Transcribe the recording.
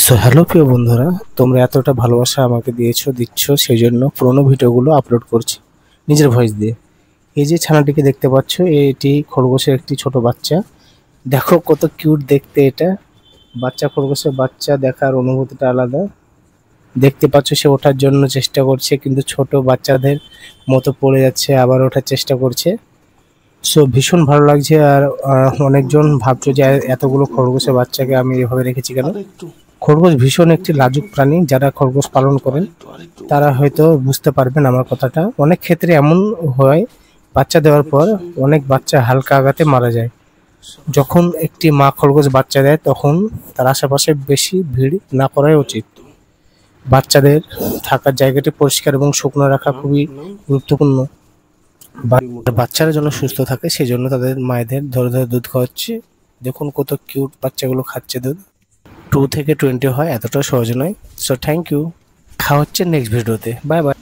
So hello প্রিয় বন্ধুরা, তোমরা এতটা ভালোবাসা আমাকে দিচ্ছ সেই জন্য পুরোনো ভিডিওগুলো আপলোড করছি নিজের ভয়েস দিয়ে। এই যে ছানাটিকে দেখতে পাচ্ছ, এটি খরগোশের একটি ছোট বাচ্চা। দেখো কত কিউট দেখতে এটা। বাচ্চা খরগোশের বাচ্চা দেখার অনুভূতিটা আলাদা। দেখতে পাচ্ছ সে ওঠার জন্য চেষ্টা করছে, কিন্তু ছোট বাচ্চাদের মতো পড়ে যাচ্ছে, আবার ওঠার চেষ্টা করছে। সো ভীষণ ভালো লাগছে। আর অনেকজন ভাবছো যে এতগুলো খরগোশের বাচ্চাকে আমি এভাবে রেখেছি কেন। খরগোশ ভীষণ একটি লাজুক প্রাণী। যারা খরগোশ পালন করেন তারা হয়তো বুঝতে পারবেন আমার কথাটা। অনেক ক্ষেত্রে এমন হয়, বাচ্চা দেওয়ার পর অনেক বাচ্চা হালকা আঘাতে মারা যায়। যখন একটি মা খরগোশ বাচ্চা দেয় তখন তার আশেপাশে বেশি ভিড় না করাই উচিত। বাচ্চাদের থাকার জায়গাটি পরিষ্কার এবং শুকনো রাখা খুবই গুরুত্বপূর্ণ। বাচ্চারা যেন সুস্থ থাকে সেই জন্য তাদের মায়েদের ধরে ধরে দুধ খাওয়াচ্ছে। দেখুন কত কিউট বাচ্চাগুলো খাচ্ছে দুধ। 2 থেকে 20 হয়, এতটা সহজ নয়। So thank you. দেখা হচ্ছে নেক্সট ভিডিওতে। Bye by.